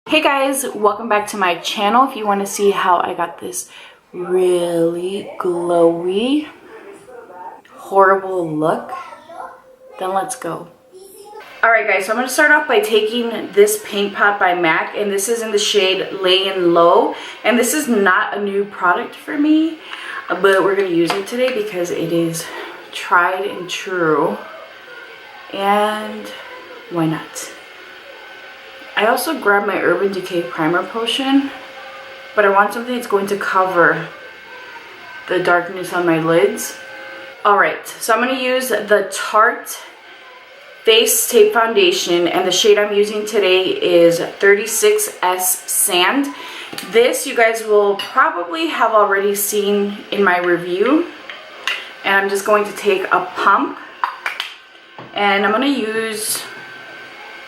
Hey guys, welcome back to my channel. If you want to see how I got this really glowy, horrible look, then let's go. Alright guys, so I'm going to start off by taking this paint pot by MAC, and this is in the shade Laying Low, and this is not a new product for me, but we're going to use it today because it is tried and true, and why not? I also grabbed my Urban Decay Primer Potion, but I want something that's going to cover the darkness on my lids. Alright, so I'm going to use the Tarte Face Tape Foundation, and the shade I'm using today is 36S Sand. This you guys will probably have already seen in my review, and I'm just going to take a pump, and I'm going to use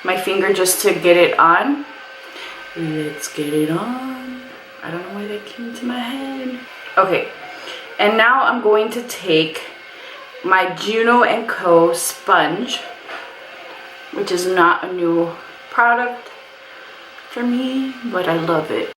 my finger just to get it on. Let's get it on. I don't know why that came to my head. Okay, and now I'm going to take my Juno & Co. sponge, which is not a new product for me, but I love it.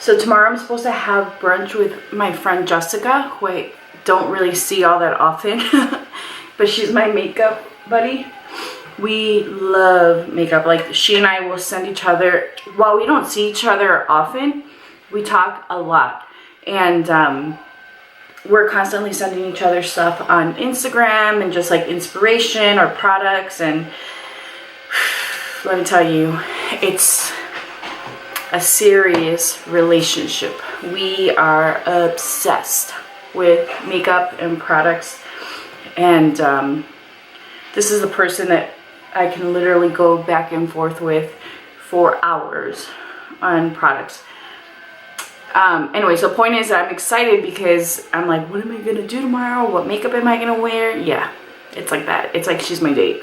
So tomorrow I'm supposed to have brunch with my friend Jessica, who I don't really see all that often, but she's my makeup buddy. We love makeup. Like, she and I will send each other, while we don't see each other often, we talk a lot. And we're constantly sending each other stuff on Instagram and just like inspiration or products. And let me tell you, it's a serious relationship. We are obsessed with makeup and products, and this is a person that I can literally go back and forth with for hours on products. Anyway, so the point is that I'm excited because I'm like, what am I gonna do tomorrow? What makeup am I gonna wear? Yeah, it's like that. It's like she's my date.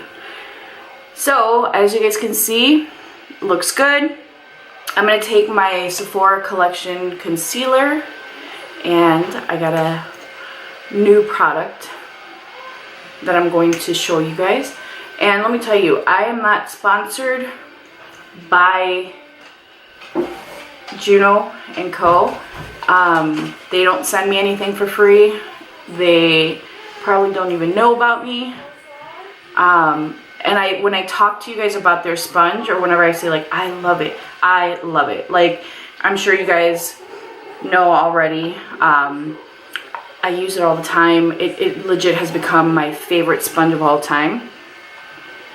So as you guys can see, looks good. I'm going to take my Sephora Collection concealer, and I got a new product that I'm going to show you guys. And let me tell you, I am not sponsored by Juno & Co. They don't send me anything for free. They probably don't even know about me. And when I talk to you guys about their sponge, or whenever I say like, I love it, I love it. Like, I'm sure you guys know already. I use it all the time. It legit has become my favorite sponge of all time.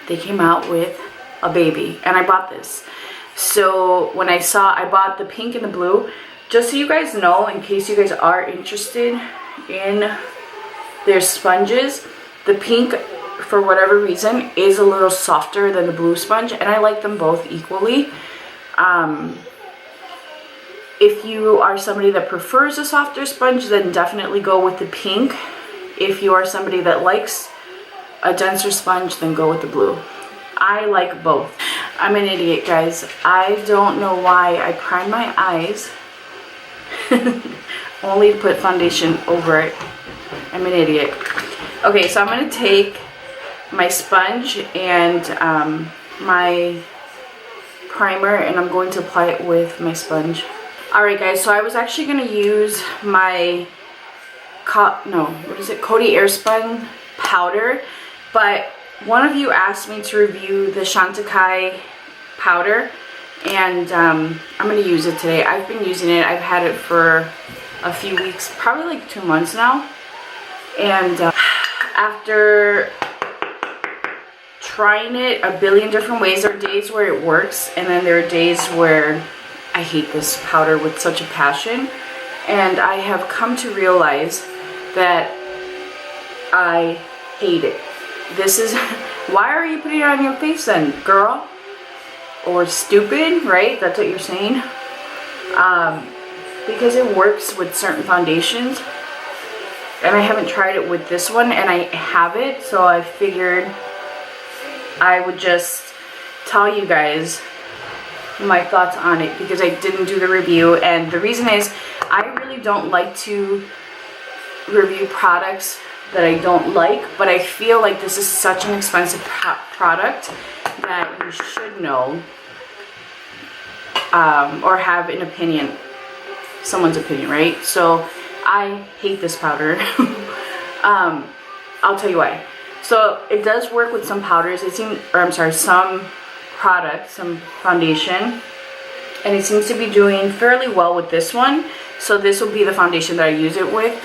They came out with a baby, and I bought this. So when I bought the pink and the blue, just so you guys know, in case you guys are interested in their sponges, the pink, for whatever reason, is a little softer than the blue sponge, and I like them both equally. If you are somebody that prefers a softer sponge, then definitely go with the pink. If you are somebody that likes a denser sponge, then go with the blue. I like both. I'm an idiot, guys. I don't know why I prime my eyes only to put foundation over it. I'm an idiot. Okay, so I'm going to take my sponge and my primer, and I'm going to apply it with my sponge. Alright guys, so I was actually going to use my Coty Airspun powder, but one of you asked me to review the Chantecaille powder, and I'm going to use it today. I've been using it. I've had it for a few weeks, probably like 2 months now, and after trying it a billion different ways, there are days where it works, and then there are days where I hate this powder with such a passion. And I have come to realize that I hate it. This is, why are you putting it on your face then, girl? Or stupid, right? That's what you're saying. Because it works with certain foundations, and I haven't tried it with this one, and I have it, so I figured I would just tell you guys my thoughts on it, because I didn't do the review. And the reason is, I really don't like to review products that I don't like, but I feel like this is such an expensive product that you should know or have an opinion, someone's opinion, right? So I hate this powder. I'll tell you why. So it does work with some powders, some products, some foundation, and it seems to be doing fairly well with this one. So this will be the foundation that I use it with,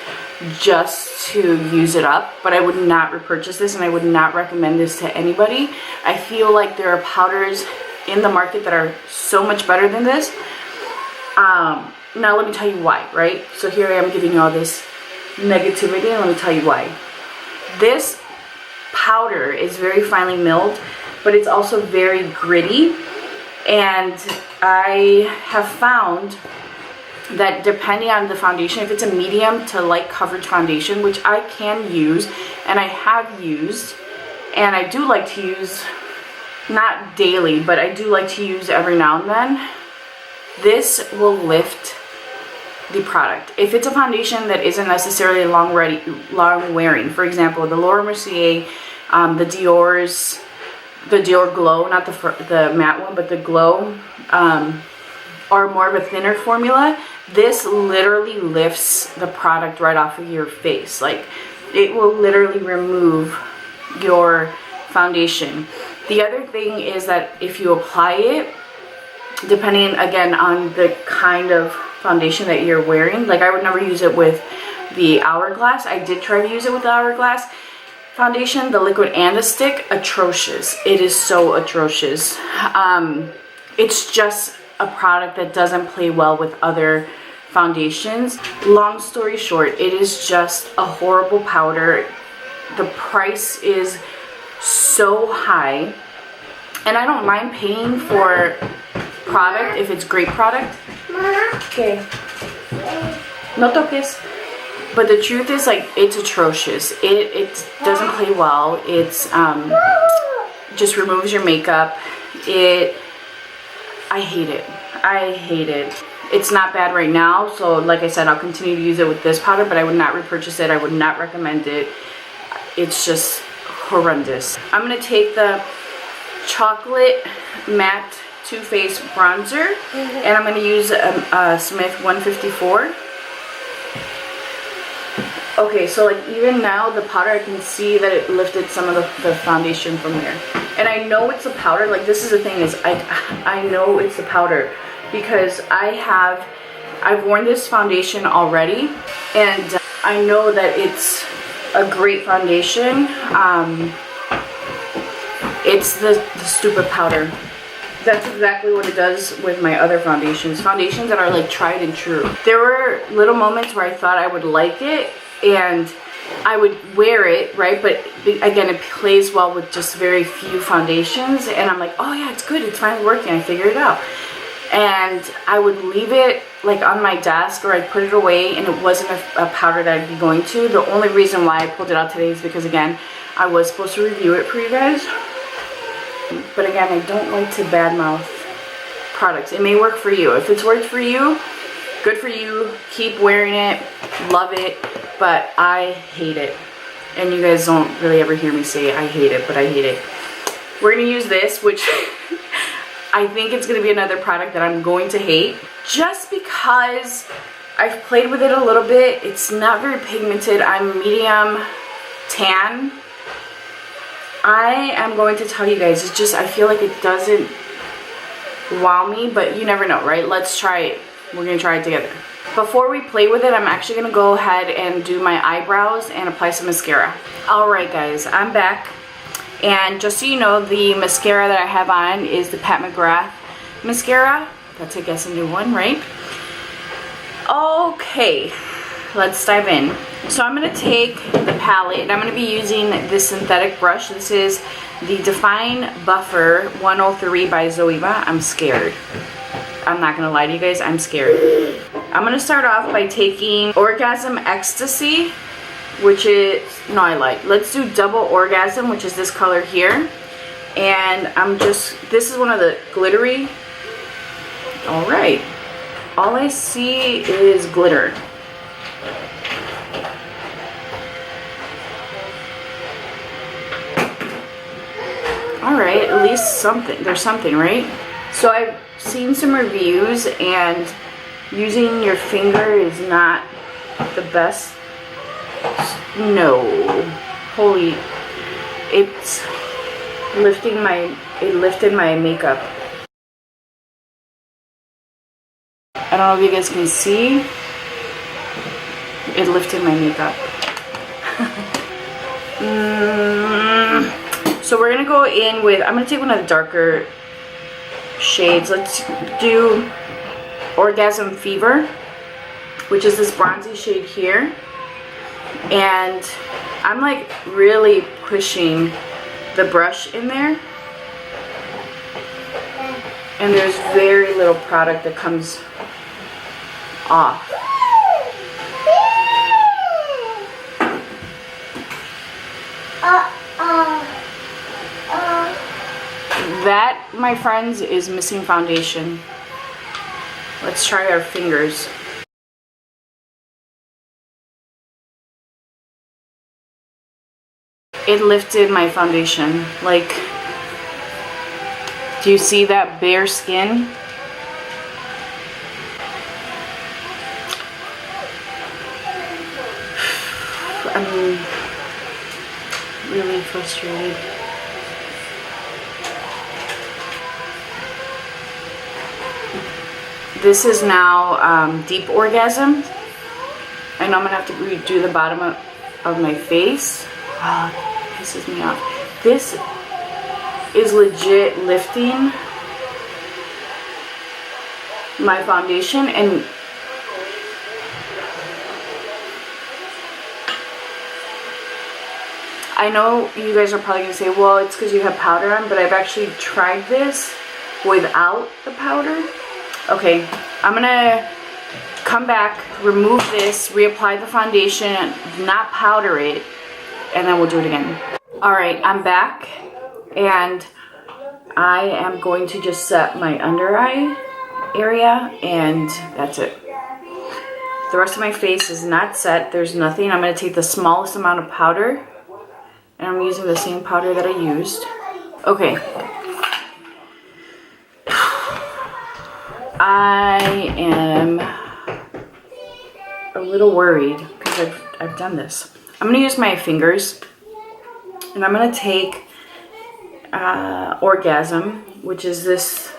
just to use it up. But I would not repurchase this, and I would not recommend this to anybody. I feel like there are powders in the market that are so much better than this. Now let me tell you why, right? So here I am giving you all this negativity, and let me tell you why. This powder is very finely milled, but it's also very gritty, and I have found that depending on the foundation, if it's a medium to light coverage foundation, which I can use and I have used, and I do like to use, not daily, but I do like to use every now and then, this will lift the product. If it's a foundation that isn't necessarily long wearing, for example, the Laura Mercier, the Dior Glow, not the matte one, but the Glow, or more of a thinner formula, this literally lifts the product right off of your face. Like, it will literally remove your foundation. The other thing is that if you apply it, depending again on the kind of foundation that you're wearing, like I would never use it with the Hourglass. I did try to use it with the Hourglass foundation, the liquid and the stick. Atrocious. It is so atrocious. It's just a product that doesn't play well with other foundations. Long story short, it is just a horrible powder. The price is so high, and I don't mind paying for product if it's great product. Okay. No toques. But the truth is, like, it's atrocious. It doesn't play well. It's just removes your makeup. I hate it. I hate it. It's not bad right now, so like I said, I'll continue to use it with this powder, but I would not repurchase it. I would not recommend it. It's just horrendous. I'm going to take the chocolate matte Too Faced bronzer, and I'm going to use a Smith 154. Okay, so like even now the powder, I can see that it lifted some of the foundation from there. And I know it's the powder. Like, this is the thing, is I know it's the powder because I've worn this foundation already, and I know that it's a great foundation. It's the stupid powder. That's exactly what it does with my other foundations that are like tried and true. There were little moments where I thought I would like it and I would wear it, right? But again, it plays well with just very few foundations, and I'm like, oh yeah, it's good, it's finally working, I figured it out. And I would leave it like on my desk, or I'd put it away, and it wasn't a powder that I'd be going to. The only reason why I pulled it out today is because, again, I was supposed to review it for you guys. But again, I don't like to badmouth products. It may work for you. If it's worked for you, good for you. Keep wearing it. Love it. But I hate it. And you guys don't really ever hear me say I hate it, but I hate it. We're going to use this, which I think it's going to be another product that I'm going to hate. Just because I've played with it a little bit. It's not very pigmented. I'm medium tan. I am going to tell you guys, it's just, I feel like it doesn't wow me, but you never know, right? Let's try it. We're going to try it together. Before we play with it, I'm actually going to go ahead and do my eyebrows and apply some mascara. Alright guys, I'm back. And just so you know, the mascara that I have on is the Pat McGrath mascara. That's, I guess, a new one, right? Okay, let's dive in. So I'm going to take the palette, and I'm going to be using this synthetic brush. This is the Define Buffer 103 by Zoeva. I'm scared. I'm not going to lie to you guys, I'm scared. I'm going to start off by taking Orgasm Ecstasy, which is, no, I lied. Let's do Double Orgasm, which is this color here. And this is one of the glittery. Alright. All I see is glitter. All right, at least something. There's something, right? So I've seen some reviews, and using your finger is not the best. No, holy, it lifted my makeup. I don't know if you guys can see. It lifted my makeup. So we're gonna go in with, I'm gonna take one of the darker shades. Let's do Orgasm Fever, which is this bronzy shade here. And I'm like really pushing the brush in there. And there's very little product that comes off. That, my friends, is missing foundation. Let's try our fingers. It lifted my foundation. Like, do you see that bare skin? I'm really frustrated. This is now Deep Orgasm, and I'm gonna have to redo the bottom of my face. Oh, it pisses me off. This is legit lifting my foundation, and I know you guys are probably gonna say, well, it's because you have powder on, but I've actually tried this without the powder. Okay, I'm gonna come back, remove this, reapply the foundation, not powder it, and then we'll do it again. All right, I'm back, and I am going to just set my under eye area, and that's it. The rest of my face is not set. There's nothing. I'm gonna take the smallest amount of powder, and I'm using the same powder that I used. Okay. I am a little worried because I've done this. I'm going to use my fingers, and I'm going to take Orgasm, which is this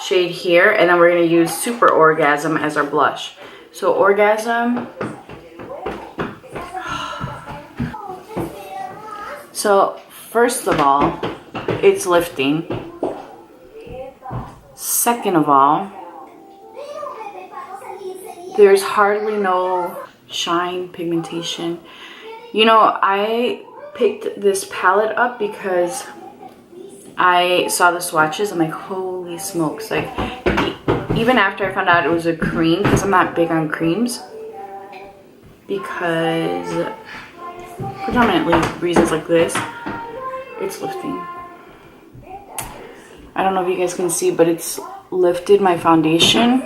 shade here, and then we're going to use Super Orgasm as our blush. So Orgasm. So first of all, it's lifting. Second of all, there's hardly no shine, pigmentation. You know, I picked this palette up because I saw the swatches. I'm like, holy smokes. Like, even after I found out it was a cream, because I'm not big on creams, because predominantly reasons like this, it's lifting. I don't know if you guys can see, but it's lifted my foundation.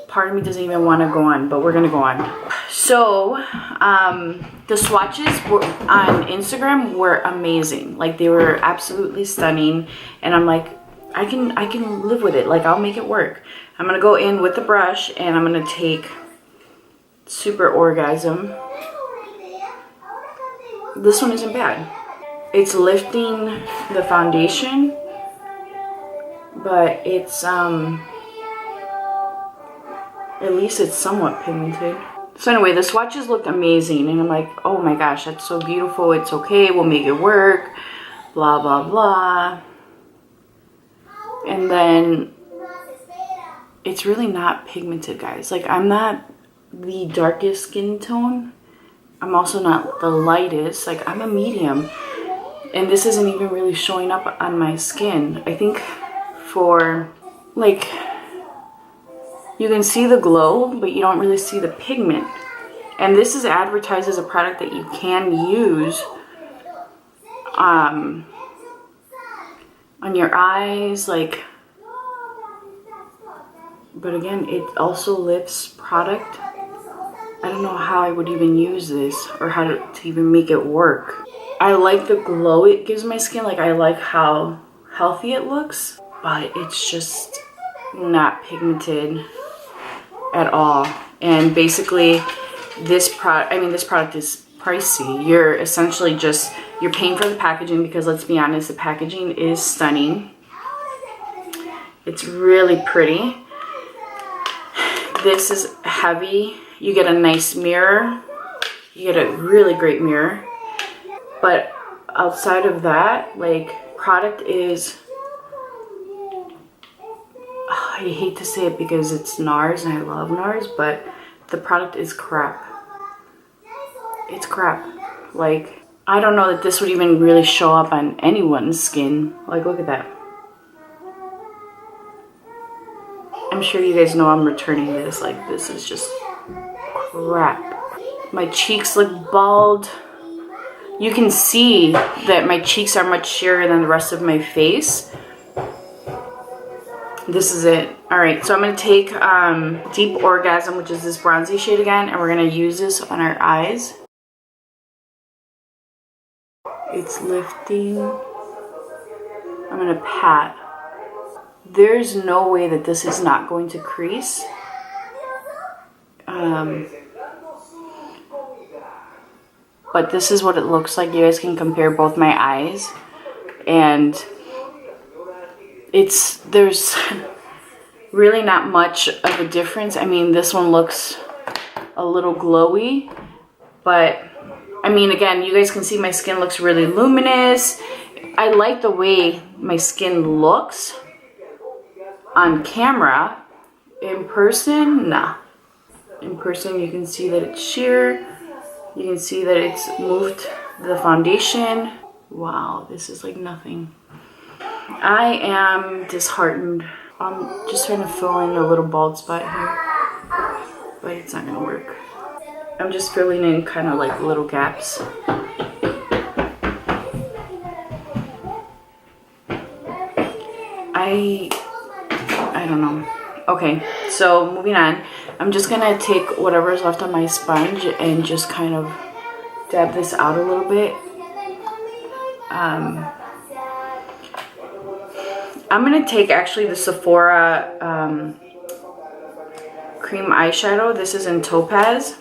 Part of me doesn't even want to go on, but we're gonna go on. So the swatches on Instagram were amazing. Like, they were absolutely stunning, and I'm like, I can live with it. Like, I'll make it work. I'm gonna go in with the brush, and I'm gonna take Super Orgasm. This one isn't bad. It's lifting the foundation, but it's at least it's somewhat pigmented. So anyway, the swatches looked amazing, and I'm like, oh my gosh, that's so beautiful. It's okay, we'll make it work, blah blah blah. And then it's really not pigmented, guys. Like, I'm not the darkest skin tone, I'm also not the lightest. Like, I'm a medium, and this isn't even really showing up on my skin. I think for, like, you can see the glow, but you don't really see the pigment. And this is advertised as a product that you can use on your eyes, like, but again, it also lifts product. I don't know how I would even use this, or how to even make it work. I like the glow it gives my skin. Like, I like how healthy it looks, but it's just not pigmented at all. And basically this product is pricey. You're essentially just, you're paying for the packaging, because let's be honest, the packaging is stunning. It's really pretty. This is heavy. You get a nice mirror. You get a really great mirror. But outside of that, like, product is, I hate to say it because it's Nars and I love Nars, but the product is crap. It's crap. Like, I don't know that this would even really show up on anyone's skin. Like, look at that. I'm sure you guys know I'm returning this. Like, this is just crap. My cheeks look bald. You can see that my cheeks are much sheerer than the rest of my face. This is it. Alright, so I'm going to take Deep Orgasm, which is this bronzy shade again, and we're going to use this on our eyes. It's lifting. I'm going to pat. There's no way that this is not going to crease. But this is what it looks like. You guys can compare both my eyes. And there's really not much of a difference. I mean, this one looks a little glowy, but I mean, again, you guys can see my skin looks really luminous. I like the way my skin looks on camera. In person, nah. In person, you can see that it's sheer. You can see that it's moved the foundation. Wow, this is like nothing. I am disheartened. I'm just trying to fill in a little bald spot here, but it's not gonna work. I'm just filling in kind of like little gaps. I don't know. Okay, so moving on. I'm just gonna take whatever's left on my sponge and just kind of dab this out a little bit. I'm gonna take actually the Sephora cream eyeshadow. This is in Topaz.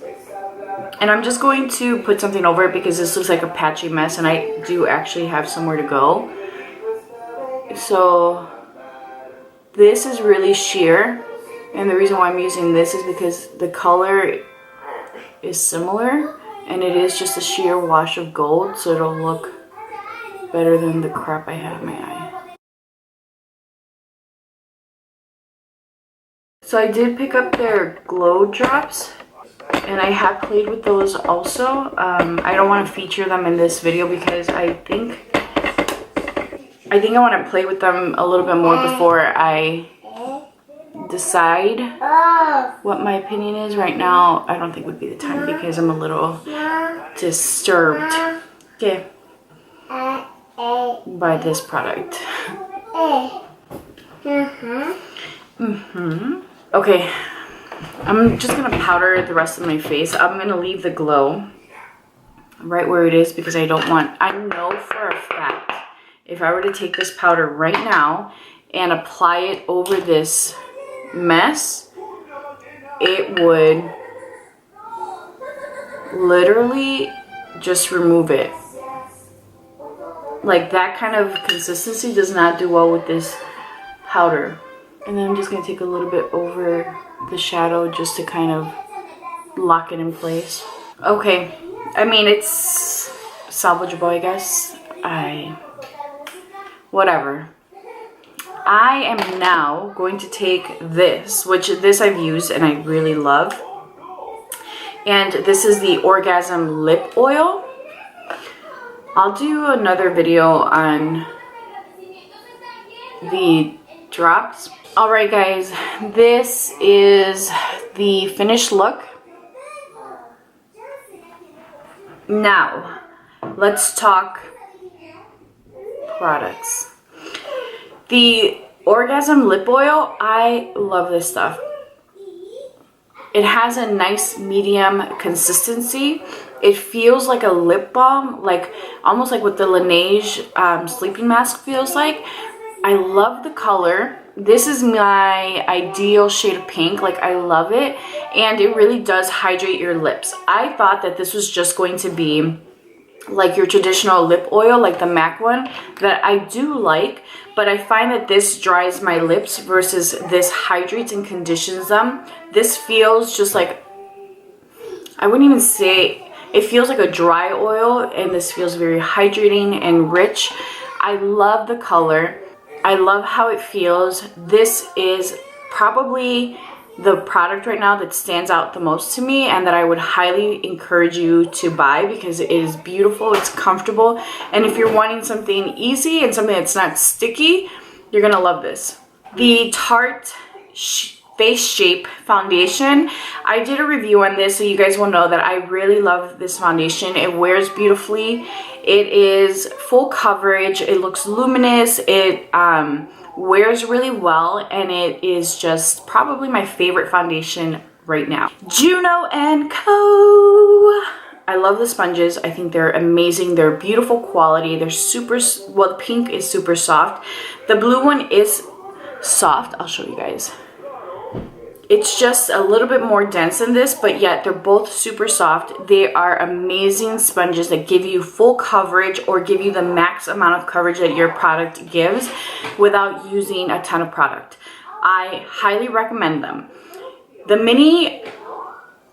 And I'm just going to put something over it because this looks like a patchy mess and I do actually have somewhere to go. So this is really sheer. And the reason why I'm using this is because the color is similar. And it is just a sheer wash of gold. So it'll look better than the crap I have in my eye. So I did pick up their glow drops. And I have played with those also. I don't want to feature them in this video because I think I want to play with them a little bit more before I decide what my opinion is. Right now, I don't think would be the time because I'm a little disturbed, okay, by this product. Okay. I'm just going to powder the rest of my face. I'm going to leave the glow right where it is because I don't want... I know for a fact if I were to take this powder right now and apply it over this mess, it would literally just remove it. Like, that kind of consistency does not do well with this powder. And then I'm just going to take a little bit over the shadow just to kind of lock it in place. Okay, I mean, it's salvageable, I guess. Whatever. I am now going to take this, which this I've used and I really love. And this is the Orgasm Lip Oil. I'll do another video on the drops. Alright guys, this is the finished look. Now, let's talk products. The Orgasm Lip Oil, I love this stuff. It has a nice medium consistency. It feels like a lip balm, like almost like what the Laneige sleeping mask feels like. I love the color. This is my ideal shade of pink. Like, I love it, and it really does hydrate your lips. I thought that this was just going to be like your traditional lip oil, like the MAC one, that I do like, but I find that this dries my lips versus this hydrates and conditions them. This feels just like, I wouldn't even say, it feels like a dry oil, and this feels very hydrating and rich. I love the color. I love how it feels. This is probably the product right now that stands out the most to me, and that I would highly encourage you to buy because it is beautiful, it's comfortable, and if you're wanting something easy and something that's not sticky, you're gonna love this. The Tarte Face Shape Foundation. I did a review on this, so you guys will know that I really love this foundation. It wears beautifully. It is full coverage. It looks luminous. It wears really well, and it is just probably my favorite foundation right now. Juno & Co. I love the sponges. I think they're amazing. They're beautiful quality. They're super, well, the pink is super soft. The blue one is soft. I'll show you guys. It's just a little bit more dense than this, but yet they're both super soft. They are amazing sponges that give you full coverage or give you the max amount of coverage that your product gives without using a ton of product. I highly recommend them. The mini,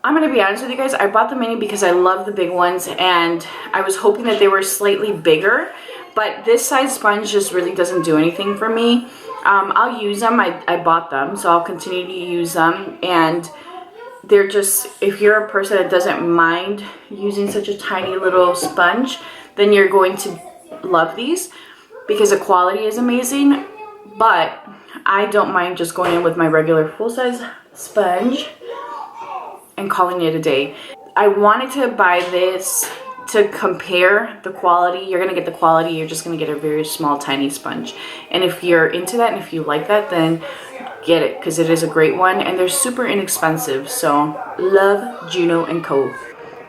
I'm gonna be honest with you guys, I bought the mini because I love the big ones, and I was hoping that they were slightly bigger, but this size sponge just really doesn't do anything for me. I'll use them. I bought them, so I'll continue to use them, and they're just, if you're a person that doesn't mind using such a tiny little sponge, then you're going to love these because the quality is amazing. But I don't mind just going in with my regular full-size sponge and calling it a day. I wanted to buy this to compare the quality. You're gonna get the quality, you're just gonna get a very small tiny sponge, and if you're into that and if you like that, then get it, because it is a great one, and they're super inexpensive. So love Juno & Co.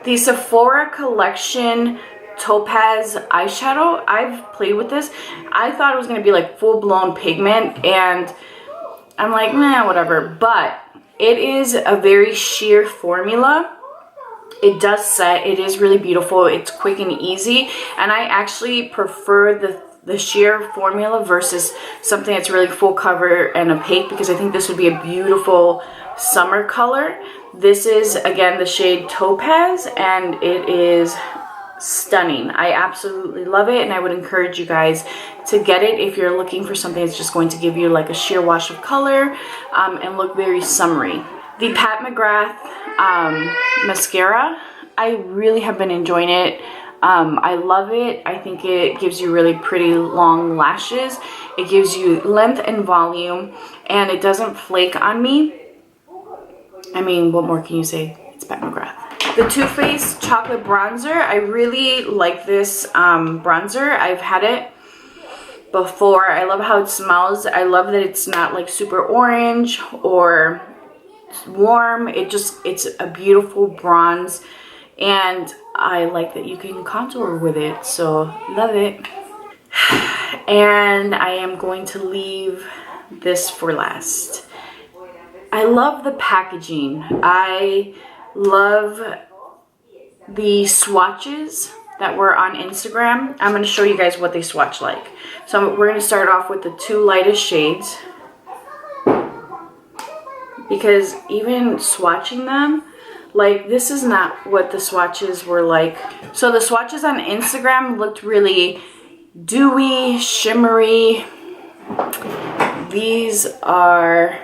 The Sephora Collection Topaz eyeshadow, I've played with this. I thought it was gonna be like full-blown pigment, and I'm like, nah, whatever, but it is a very sheer formula. It does set, it is really beautiful, it's quick and easy, and I actually prefer the sheer formula versus something that's really full cover and opaque, because I think this would be a beautiful summer color. This is, again, the shade Topaz, and it is stunning. I absolutely love it, and I would encourage you guys to get it if you're looking for something that's just going to give you like a sheer wash of color and look very summery. The Pat McGrath mascara, I really have been enjoying it. I love it. I think it gives you really pretty long lashes. It gives you length and volume, and it doesn't flake on me. I mean, what more can you say? It's Pat McGrath. The Too Faced Chocolate Bronzer, I really like this bronzer. I've had it before. I love how it smells. I love that it's not like super orange or warm. It's a beautiful bronze, and I like that you can contour with it, so love it. And I am going to leave this for last. I love the packaging. I love the swatches that were on Instagram. I'm going to show you guys what they swatch like. So we're going to start off with the two lightest shades, because even swatching them, like, this is not what the swatches were like. So the swatches on Instagram looked really dewy, shimmery. These are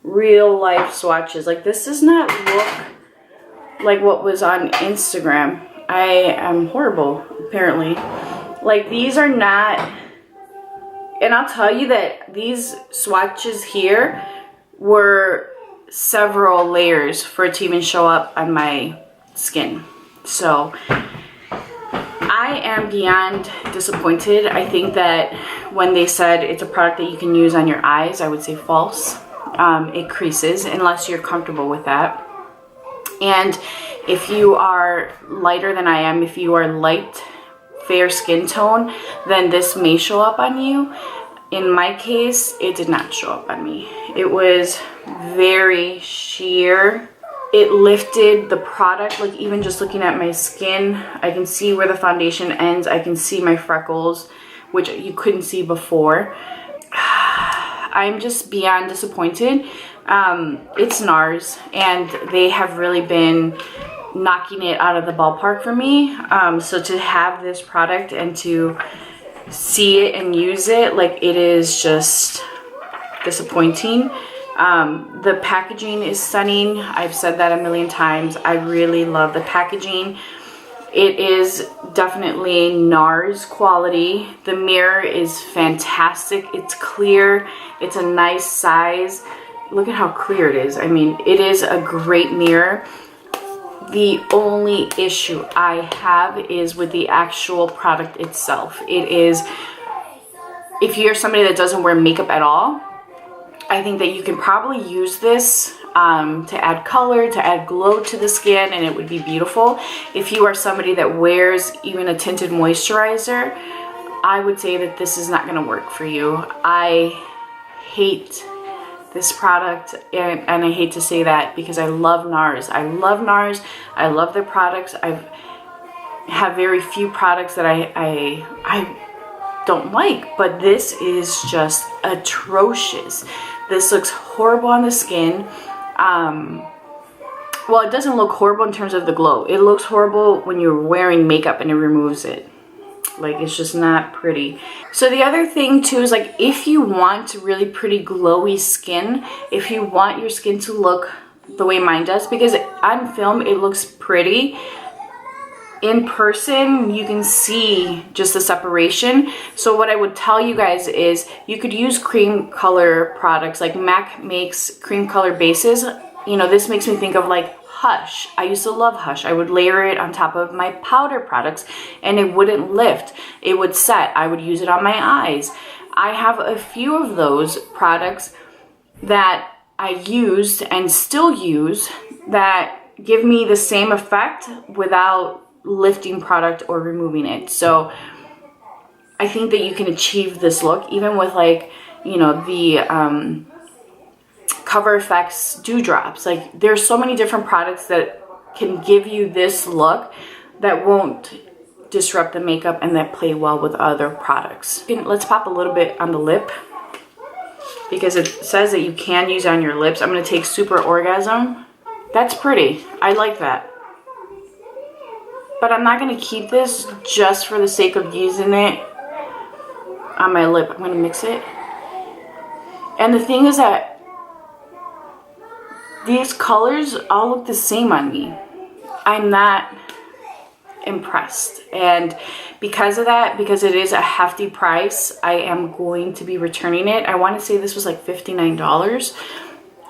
real life swatches. Like, this does not look like what was on Instagram. I am horrible, apparently. Like, these are not, and I'll tell you that these swatches here were several layers for it to even show up on my skin. So I am beyond disappointed. I think that when they said it's a product that you can use on your eyes, I would say false. It creases unless you're comfortable with that. And If you are lighter than I am, if you are light, fair skin tone, then this may show up on you. In my case, it did not show up on me. It was very sheer. It lifted the product, like even just looking at my skin, I can see where the foundation ends. I can see my freckles, which you couldn't see before. I'm just beyond disappointed. It's Nars, and they have really been knocking it out of the ballpark for me. So to have this product and to see it and use it, like, it is just disappointing. The packaging is stunning. I've said that a million times. I really love the packaging. It is definitely Nars quality. The mirror is fantastic. It's clear. It's a nice size. Look at how clear it is. I mean, it is a great mirror. The only issue I have is with the actual product itself. It is, if you're somebody that doesn't wear makeup at all, I think that you can probably use this to add color, to add glow to the skin, and it would be beautiful. If you are somebody that wears even a tinted moisturizer, I would say that this is not going to work for you. I hate this product, and I hate to say that because I love Nars. I love Nars. I love their products. I have very few products that I don't like, but this is just atrocious. This looks horrible on the skin. Well, it doesn't look horrible in terms of the glow. It looks horrible when you're wearing makeup and it removes it. Like, it's just not pretty. So the other thing too is, like, if you want really pretty glowy skin, if you want your skin to look the way mine does, because on film it looks pretty, in person you can see just the separation. So what I would tell you guys is you could use cream color products. Like MAC makes cream color bases. You know, this makes me think of like Hush. I used to love Hush. I would layer it on top of my powder products and it wouldn't lift. It would set. I would use it on my eyes. I have a few of those products that I used and still use that give me the same effect without lifting product or removing it. So I think that you can achieve this look even with, like, you know, the Cover FX dewdrops. Like, there's so many different products that can give you this look that won't disrupt the makeup and that play well with other products. Let's pop a little bit on the lip because it says that you can use it on your lips. I'm going to take Super Orgasm. That's pretty. I like that. But I'm not going to keep this just for the sake of using it on my lip. I'm going to mix it. And the thing is that these colors all look the same on me. I'm not impressed. And because of that, because it is a hefty price, I am going to be returning it. I want to say this was like $59.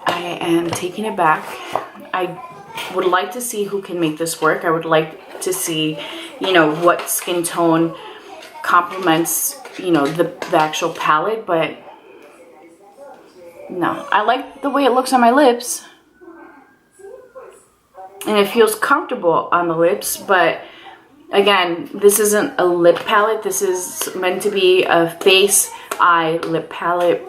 I am taking it back. I would like to see who can make this work. I would like to see, you know, what skin tone complements, you know, the actual palette, but no. I like the way it looks on my lips. And it feels comfortable on the lips, but again, this isn't a lip palette. This is meant to be a face, eye, lip palette.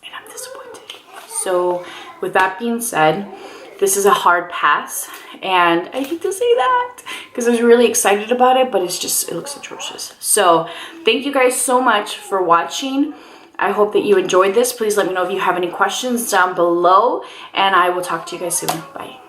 And I'm disappointed. So with that being said, this is a hard pass. And I hate to say that because I was really excited about it, but it's just, it looks atrocious. So thank you guys so much for watching. I hope that you enjoyed this. Please let me know if you have any questions down below, and I will talk to you guys soon. Bye.